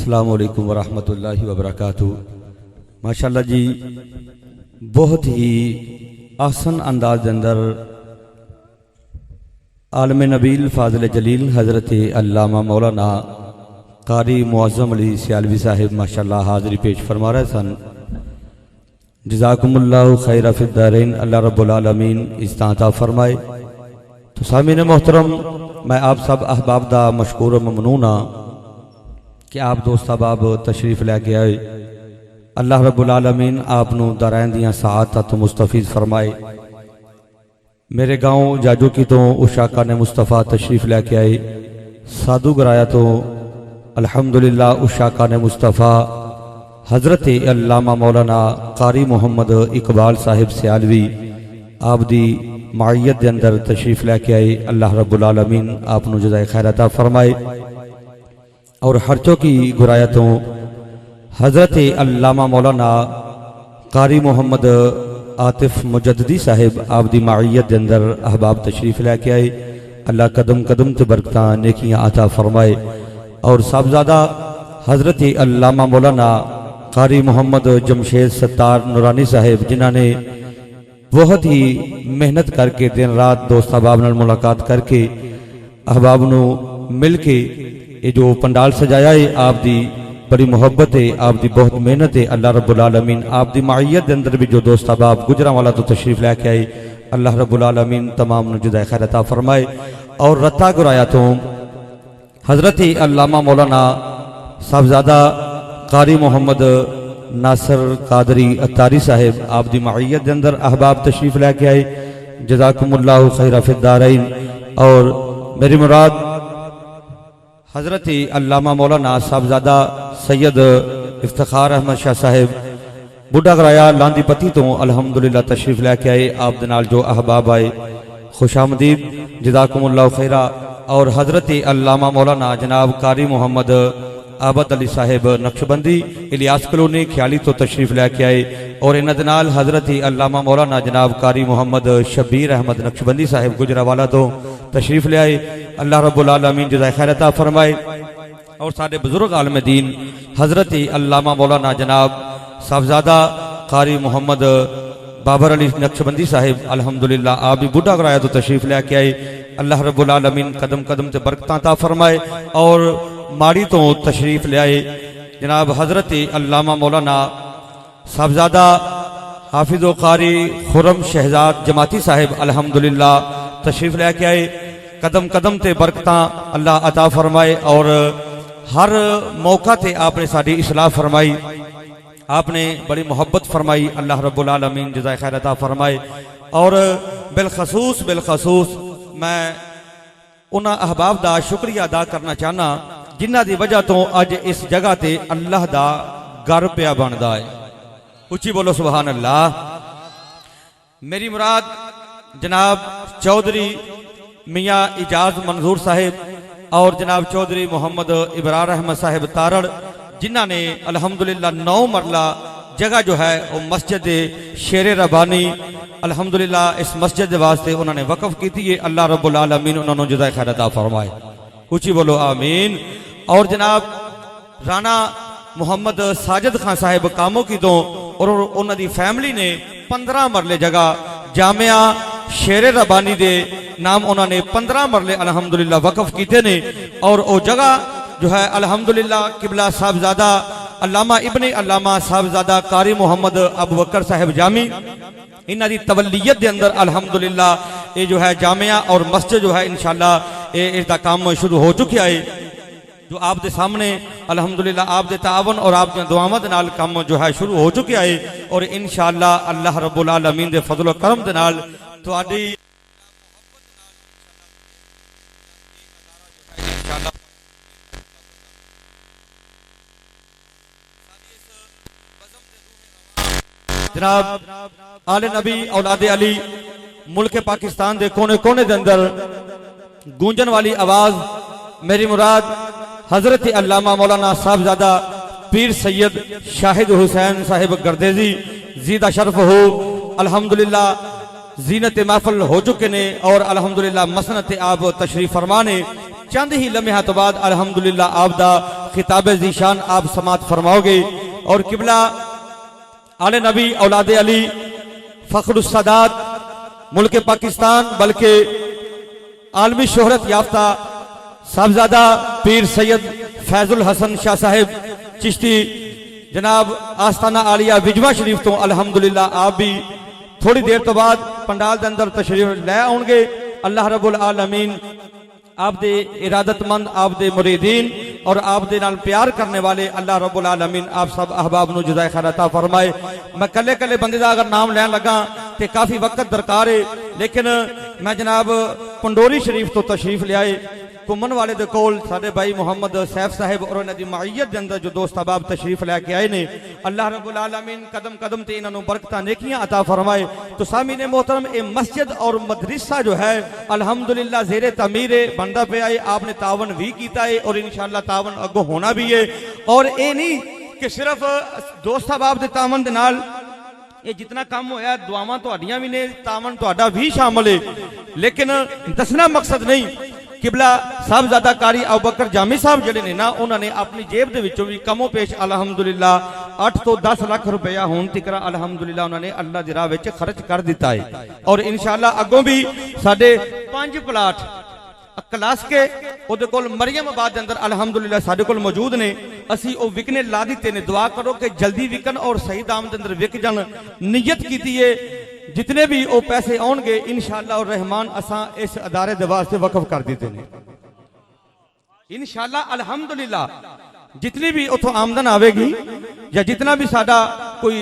अस्सलामु अलैकुम वरहमतुल्लाहि वबरकातुहू। माशाअल्लाह जी, बहुत ही आसन अंदाज के अंदर आलम नबील फाजिल जलील हज़रत अल्लामा मौलाना कारी मुअज़्ज़म अली सियालवी साहिब माशाअल्लाह हाज़री पेश फरमा रहे सन। जज़ाकुमुल्लाहु खैरा फिद दारैन, अल्लाह रब्बुल आलमीन इस्ताअता फरमाए। तो सामीन मोहतरम, मैं आप सब अहबाब दा मशकूर ममनून हाँ कि आप दोस्त अहबाब तशरीफ़ लैके आए। अल्लाह रब्बुल आलमीन आपनू दरैन दियां सआदत मुस्तफ़ीज़ फरमाए। मेरे गाँव जाजू की तो उशाका ने मुस्तफ़ा तशरीफ़ लैके आए। साधु गराया तो अल्हम्दुलिल्लाह उशाका ने मुस्तफ़ा हज़रत अल्लामा मौलाना कारी मोहम्मद इकबाल साहिब सियालवी आप दी मायत के अंदर तशरीफ़ लैके आए। अल्लाह रब्बुल आलमीन आपनू जज़ाए खैर अता फरमाए। और हरचों की गुरायतों हज़रत अल्लामा मौलाना कारी मोहम्मद आतिफ मुजद्दी साहिब आप दी मायत के अंदर अहबाब तशरीफ़ लैके आए। अल्लाह कदम कदम ते बरकतां नेकियां अता फरमाए। और साहबजादा हज़रत अल्लामा मौलाना कारी मोहम्मद जमशेद सत्तार नूरानी साहिब, जिन्हों ने बहुत ही मेहनत करके दिन रात दोस्त अहबाब नाल मुलाकात करके अहबाब नू मिल के ये जो पंडाल सजाया है, आप दी बड़ी मोहब्बत है, आप दी बहुत मेहनत है। अल्लाह रब्बुल आलमीन आप दी मायत के अंदर भी जो दोस्त अहबाब गुजरांवाला तो तशरीफ़ लैके आए, अल्लाह रब्बुल आलमीन तमाम नू जज़ाए खैर अता फरमाए। और रत्ता गुराया तो हज़रत अल्लामा मौलाना साहबजादा कारी मोहम्मद नासिर कादरी अत्तारी साहिब आप दी मायत के अंदर अहबाब तशरीफ़ लैके आए। जज़ाकुमुल्लाहु खैरा फिद दारैन। और मेरी मुराद हज़रत अल्लामा मौलाना साहबजादा सैयद इफ्तिखार अहमद शाह साहिब बुढ़ा गराया लांदी पति तो अल्हम्दुलिल्लाह तशरीफ़ लैके आए। आप दे नाल जो अहबाब आए खुशामदीद, जज़ाकुमुल्लाहु खैरा। और हज़रत अल्लामा मौलाना जनाब कारी मोहम्मद आबद अली साहिब नक्शबंदी इलियास कलोनी ख्याली तो तशरीफ़ लैके आए। और इन्हां दे नाल हज़रत अल्लामा मौलाना जनाब कारी मोहम्मद शबीर अहमद नक्शबंदी साहिब गुजरावाला तो तशरीफ़ ले आए। अल्लाह रब्बुल आलमीन जज़ाए खैर अता फरमाए। और सारे बुजुर्ग आलम दीन हज़रत अल्लामा मौलाना जनाब साहबजादा कारी मोहम्मद बाबर अली नक्शबंदी साहिब अल्हम्दुलिल्लाह आप भी बुढ़ा कराया तो तशरीफ़ लैके आए। अल्लाह रब्बुल आलमीन कदम कदम से बरकतां अता फरमाए। और माड़ी तो तशरीफ़ ले आए जनाब हज़रत अल्लामा मौलाना साहबजादा हाफिज़ व कारी खुरम शहजाद जमाती साहिब अल्हम्दुलिल्लाह तशरीफ़ लैके आए। कदम कदम ते बरकतां अल्लाह अता फरमाए। और हर मौका ते आपने साड़ी इसलाह फरमाई, आपने बड़ी मोहब्बत फरमाई। अल्लाह रब्बुल आलमीन जज़ाए खैर अता फरमाए। और बिलखसूस मैं उन्हां अहबाब दा शुक्रिया अदा करना चाहना जिन्हां दी वजह तो अज इस जगह ते अल्लाह दा घर पिया बनदा है। उच्ची बोलो सुभान अल्लाह। मेरी मुराद जनाब चौधरी मियाँ इजाज मंजूर साहिब और जनाब चौधरी मोहम्मद इबरार अहमद साहिब तारड़, जिन्हों ने अल्हम्दुलिल्लाह 9 मरला जगह जो है वो मस्जिद शेरे रबानी अल्हम्दुलिल्लाह इस मस्जिद वास्ते उन्होंने वक़फ़ की थी। अल्लाह रब्बुल आलमीन उन्होंने जज़ाए खैर अता फरमाए। ऊँची बोलो आमीन। और जनाब राना मोहम्मद साजिद खान साहिब कामों की दो और उन्होंने फैमिली ने 15 मरले जगह जामिया शेरे रबानी दे नाम उन्होंने 15 मरले अल्हम्दुलिल्लाह वक़फ़ किए ने। और वो जगह जो है अल्हम्दुलिल्लाह किबला साहबजादा अल्लामा इब्ने अल्लामा साहबजादा कारी मोहम्मद अबू बकर साहिब जामी इन्हां दी तवल्लियत के अंदर अल्हम्दुलिल्लाह ये जो है जामिया और मस्जिद जो है इंशाअल्लाह इसका काम शुरू हो चुका है। जो आप दे सामने अल्हम्दुलिल्लाह आप दे तावन और आप दे दुआवां दे नाल काम जो है शुरू हो चुका है। और इंशाअल्लाह अल्लाह रब्बुल आलमीन दे फजल व करम दे नाल तुहाडी जनाब आले नबी औलादे अली मुल्क पाकिस्तान के कोने कोने के अंदर गूंजन वाली आवाज मेरी मुराद हजरत अल्लामा मौलाना साहबजादा पीर सैयद शाहिद हुसैन साहिब गर्देजी जीदा शरफ हो अल्हम्दुलिल्लाह जीनत महफल हो चुके ने और अल्हम्दुलिल्लाह मसनत आप तशरीफ फरमा ने चंद ही लम्हे तो बाद अल्हम्दुलिल्लाह आप दा खिताब ज़ीशान आप समात फरमाओगे। और किबला आले नबी औलादे अली फ़ख्रुस सादात मुल्क पाकिस्तान बल्कि आलमी शोहरत याफ्ता साहबजादा पीर सैयद फैजुल हसन शाह साहिब चिश्ती जनाब आस्ताना आलिया विजवा शरीफ तो अल्हम्दुलिल्लाह आप भी थोड़ी देर तो बाद पंडाल के अंदर तशरीफ लै आउणगे। अल्लाह रब्बुल आलमीन आप दे इरादतमंद आप दे मुरीदीन और आप दे नाल प्यार करने वाले अल्लाह रब्बुल आलमीन आप सब अहबाब नूं जज़ाए खैर अता फरमाए। मैं कले कले बंदे दा अगर नाम लैन लगा तो काफ़ी वक्त दरकार है, लेकिन मैं जनाब पंडोरी शरीफ तो तशरीफ लियाए घूमन वाले दे कोल साडे भाई मुहम्मद सैफ साहिब और उन्हां दी मईयत दे अंदर जो दोस्त अहबाब तशरीफ लैके आए ने, अल्लाह रब्बुल आलमीन कदम कदम ते इन्हां नूं बरकतां नेकियां अता फरमाए। तो सामीने मोहतरम ये मस्जिद और मदरसा जो है अल्हम्दुलिल्लाह ज़ेरे तमीर बनता पे है। आपने तावन भी किया है और इंशाअल्लाह तावन अगों होना भी है। और ये नहीं कि सिर्फ दोस्त अहबाब दे तावन दे नाल ये जितना काम होया दुआवां तुहाडियां भी ने, तावन तुहाडा भी शामिल है, लेकिन दसना मकसद नहीं। किबला साहबजादा कारी अबू बकर जामी साहब जिहड़े ने ना उन्होंने अपनी जेब दे विचों भी कमो पेश अल्हम्दुलिल्लाह 8 तो 10 लाख रुपया हुण तिकरा अल्हम्दुलिल्लाह उन्होंने अल्लाह दी राह विच खर्च कर दिता है। और इंशाअल्लाह अगों भी साडे 5 प्लाट क्लास के उहदे कोल मरियमाबाद के अंदर अल्हम्दुलिल्लाह साडे कोल मौजूद ने। असी वो विकने ला दिते ने, दुआ करो कि जल्दी विकन और सही दाम के अंदर विक जान। नीयत कीती है जितने भी वो पैसे आउणगे इंशाअल्लाह और रहमान असां इस अदारे दे वास्ते वक्फ कर दिते ने इंशाअल्लाह। अल्हम्दुलिल्लाह जितनी भी उथों आमदन आवेगी या जितना भी साडा कोई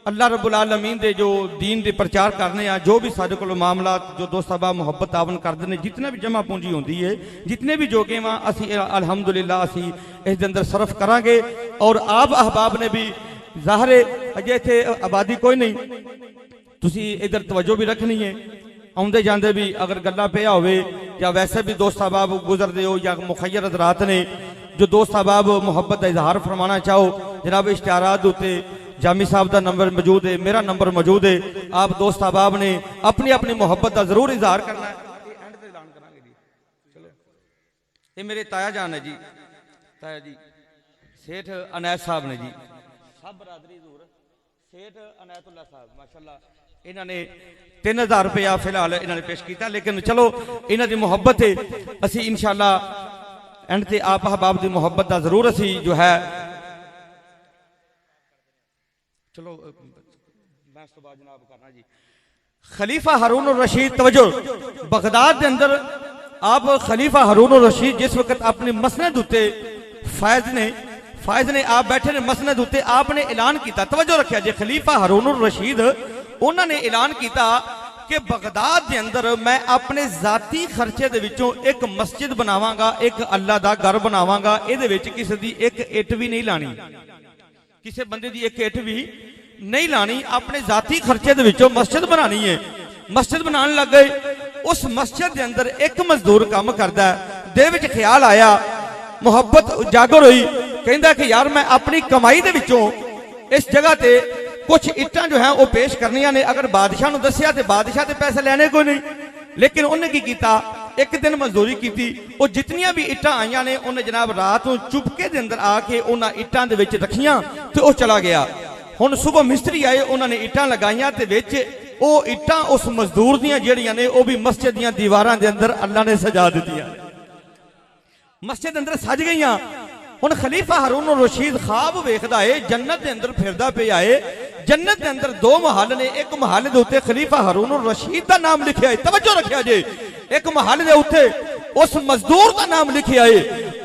अल्लाह रब्बुल आलमीन दे जो दीन दे प्रचार करने आ, जो भी साडे कोल मामला जो दोस्त अहबाब मुहब्बत तावन करदे ने, जितना भी जमा पूंजी होंदी है, जितने भी जोगे वा असी अल्हम्दुलिल्लाह असी इस दे अंदर सरफ करांगे। और आप अहबाब ने भी ज़ाहिर अजे इत्थे आबादी कोई नहीं, तुसी इधर तवज्जो भी रखनी है। आउंदे जांदे भी अगर गल्ला पिया होवे या वैसे भी दोस्त अहबाब गुजरदे हो या मुखय्यर हज़रात ने जो दोस्त अहबाब मुहब्बत का इजहार फरमाना चाहो, जनाब इश्तिहारात उत्ते जामी साहब का नंबर मौजूद है, मेरा नंबर मौजूद है। आप दोस्त अहबाब ने अपनी अपनी मुहब्बत का जरूर इजहार करना है। ये मेरे ताया जान है जी, ताया जी सेठ अनैत साहब ने जी, सब बरादरी सेठ अनैतुल्लाह साहब माशाअल्लाह इन्होंने 3000 रुपया फिलहाल इन्होंने पेश किया। लेकिन चलो इन्हों की मुहब्बत है, असी इंशाअल्लाह एंड ते आप अहबाब की मुहब्बत का जरूर असी जो है चलो मैं जनाब करना जी। खलीफा हारून रशीद तवज्जो बगदाद के अंदर आप खलीफा हारून रशीद जिस वक्त अपनी मसनद उत्ते फायज ने आप बैठे ने मसनद उत्ते आपने ऐलान किया, तवज्जो रखिया जी, खलीफा हारून रशीद उन्होंने ऐलान किया कि बगदाद के अंदर मैं अपने जाती खर्चे दे विचों एक मस्जिद बनावांगा, एक अल्लाह दा घर बनावांगा, इहदे विच किसी दी एक इट भी नहीं लानी, किसी बंदे दी एक इट भी नहीं लानी, अपने जाती खर्चे दे विचों मस्जिद बनानी है। मस्जिद बनाने लग गए। उस मस्जिद के अंदर एक मजदूर काम करता है, दे विच ख्याल आया, मुहब्बत उजागर हुई, कहंदा कि यार मैं अपनी कमाई दे विचों इस जगह ते कुछ इट्टां जो है वो पेश करनियां ने। अगर बादशाह नूं दस्सिया ते बादशाह ते पैसे लेने कोई नहीं, लेकिन उन्हें की कीता, एक दिन मजदूरी की, वो जितनियां भी इट्टां आईयां ने उन्हें जनाब रात नूं चुपके दे अंदर आके उन्हां इट्टां दे विच रखियां ते वो चला गया। हुण सुबह मिस्त्री आए, उन्होंने इट्टां लगाइयां ते विच वो इट्टां उस मजदूर दियां जिहड़ियां ने वो भी मस्जिद दियां दीवारां दे अंदर अल्लाह ने सजा दित्तियां, मस्जिद अंदर सज गईयां। हुण खलीफा हारून रशीद ख्वाब वेखदा है, जन्नत के अंदर फिरदा पिया है। जन्नत के अंदर 2 महल ने, एक महल के उत्ते खलीफा हारून रशीद का नाम लिखा है, तवज्जो रखिया जे, एक महल के उत्ते उस मजदूर का नाम लिखा है।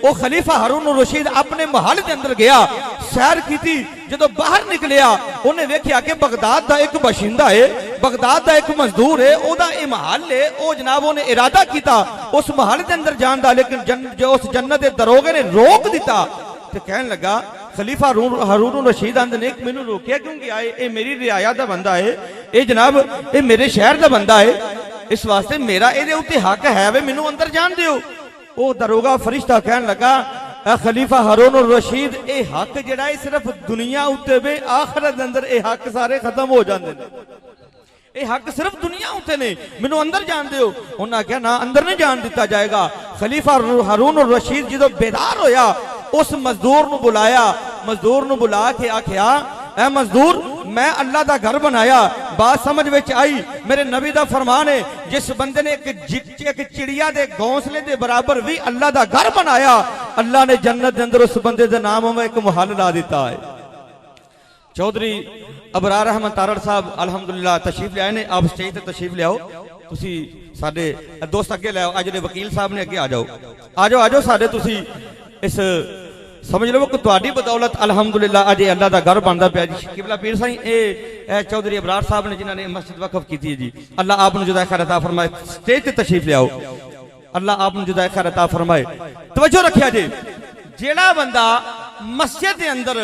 वो खलीफा हारून रशीद अपने महल के अंदर गया, सैर की, जो बाहर निकलिया उन्हें वेख्या कि बगदाद का एक बशिंदा है, बगदाद का एक मजदूर है, ओदा ये महल है। वो जनाब उन्हें इरादा किया उस महल के अंदर जान दा, लेकिन जो उस जन्नत के दरोगे ने रोक दिता तो कहने लगा खलीफा हारून रशीद आंदे ने मैनू रोकिया क्योंकि आए, ये मेरी रियाया का बंदा है, ये जनाब ये मेरे शहर का बंदा है, इस वास्ते मेरा ये उत्ते हक है वे, मैनू अंदर जान दियो। वो दरोगा फरिश्ता कहने लगा खलीफा हारून रशीद ये हक जिहड़ा है सिर्फ दुनिया उत्ते वे, आखिरत के अंदर ये हक सारे खत्म हो जाते हैं। ये हक सिर्फ दुनिया उत्ते ने, मैनू अंदर जान दिओ। उन्हें आख्या ना, अंदर नहीं जान दिता जाएगा। खलीफा हारून रशीद जो बेदार होया, उस मजदूर नू बुलाया, मजदूर नू बुला के आख्या, ऐ मजदूर, मैं अल्लाह दा घर बनाया। बात समझ में आई, मेरे नबी दा फरमान है, जिस बंदे ने एक चिड़िया दे घोंसले दे बराबर भी अल्लाह दा घर बनाया, अल्लाह ने जन्नत दे अंदर उस बंदे दे नाम में एक महल ला दिता है। चौधरी अबरार अहमद तारड़ साहब अलहमदुलिल्लाह तशरीफ लियाए ने। आप स्टेज ते तशरीफ लियाओ, तुसी साडे दोस्त अगे लियाओ। आज वकील साहब ने अगे आ जाओ, आ जाओ, आ जाओ। साडे तुसी इस समझ लो कि तुहाडी बदौलत अल्हम्दुलिल्लाह अज अल्लाह का घर बनता पाया जी। किबला पीर साईं ए चौधरी अबरार साहब ने जिन्होंने मस्जिद वकफ की है जी, अल्लाह आपने जुदा खैर अता फरमाए। स्टेज ते तशरीफ लियाओ, अल्लाह आपने जुदा खैर अता फरमाए। तवज्जो रखिया जी, जेड़ा बंदा मस्जिद के अंदर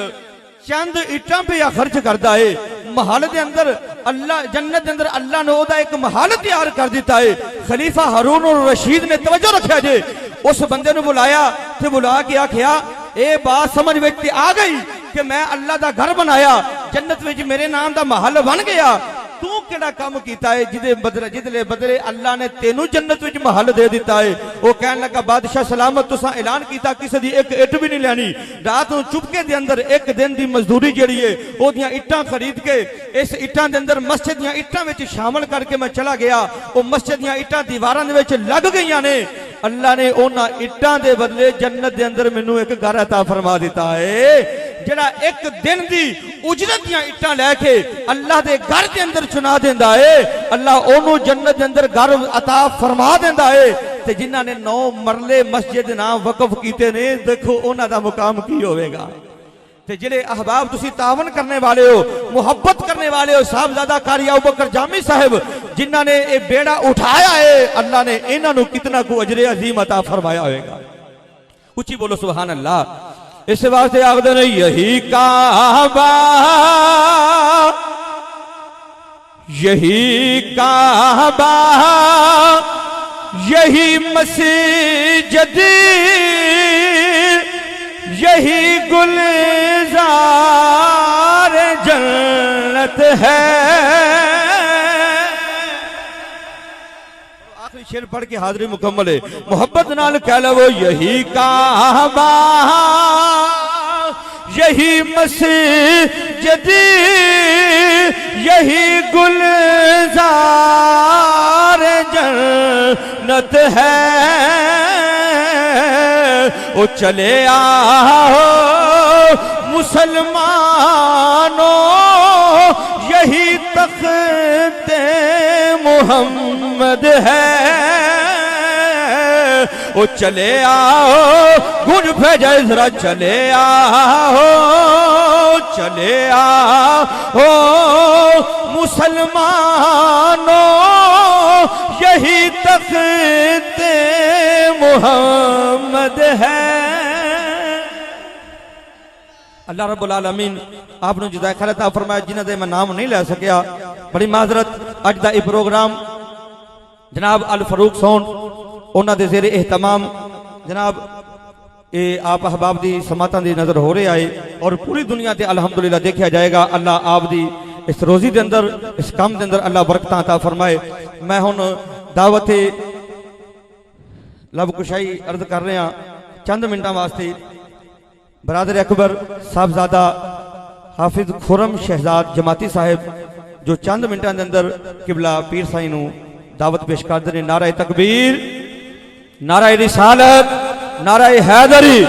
चंद इटां पे खर्च करता है, महल के अंदर अल्लाह, जन्नत के अंदर अल्लाह ने ओदा एक महल तैयार कर दिता है। खलीफा हारून रशीद ने, तवज्जो रखिया जी, उस बंदे ने बुलाया ते बुला के आख्या, ये बात समझ में आ गई कि मैं अल्लाह का घर बनाया, जन्नत में मेरे नाम का महल बन गया। तू केड़ा काम कीता है जिदले बदले अल्लाह ने तेनू जन्नत में महल दे दिता है। वो कहने लगा, बादशाह सलामत, तुसा ऐलान किया किसी दी एक इट भी नहीं लैनी। रात को चुपके दे अंदर एक दिन की मजदूरी जी है ओदियां इट्टां खरीद के इस इट्टां दे अंदर मस्जिद दियां इट्टां विच शामिल करके मैं चला गया। वो मस्जिद दियां इट्टां दीवारां दे विच लग गईयां ने। अल्लाह ने उन्हां इट्टां दे बदले जन्नत दे अंदर मैनू एक घर अता फरमा दिता है। जड़ा एक दिन की उजरत दियां इट्टां लैके अल्लाह दे घर के अंदर चुना देंदा है, अल्लाह ओनू जन्नत के अंदर घर अता फरमा देंदा है। ते जिन्हां ने 9 मरले मस्जिद नाम वकफ कीते ने, देखो उन्हां दा मुकाम की होवेगा। ते जिहड़े अहबाब तुसी तावन करने वाले हो, मुहब्बत करने वाले हो, साहबजादा कारी अबू बकर जामी साहब जिन्हां ने ये बेड़ा उठाया है, अल्लाह ने इन्हां नू कितना को अजरे अजीम अता फरमाया होवेगा। उच्ची बोलो सुभान अल्लाह। इस वास्ते आखदे ने, यही काबा, यही काबा, यही मस्जिद, यही गुलजार जन्नत है। आखिरी शेर पढ़ के हाजिरी मुकम्मल है। मोहब्बत नाल कह लो, यही काबा, यही मस्जिद, यही गुलजार जन्नत है। ओ चले आओ मुसलमानों, यही तख्ते मोहम्मद है। ओ चले आओ, गुण भेजा जरा, चले आओ, चले आओ मुसलमानों, यही तख्ते मोहम्मद है। अल्लाह रब्बुल आलमीन आपने जुदा खैर अता फरमाया। जिन्हां दे मैं नाम नहीं लै सकिया, बड़ी माजरत। अज दा प्रोग्राम जनाब अल फरूक सोन उन्हां दे ज़ेरे एहतमाम जनाब ये आप अहबाब दी समातां दी नज़र हो रहा है और पूरी दुनिया ते अल्हम्दुलिल्लाह देखा जाएगा। अल्लाह आप दी इस रोजी के अंदर, इस काम के अंदर अल्लाह बरकत अता फरमाए। मैं हुण दावत लब कुशाई अर्ज कर रहा चंद मिनटां वास्ते। बरादर अकबर साहबजादा हाफिज खुरम शहजाद जमाती साहब जो चंद मिनटां के अंदर किबला पीर साईं नू दावत पेश करते हैं। नारा तकबीर, नारा रिसालत, नारा हैदरी।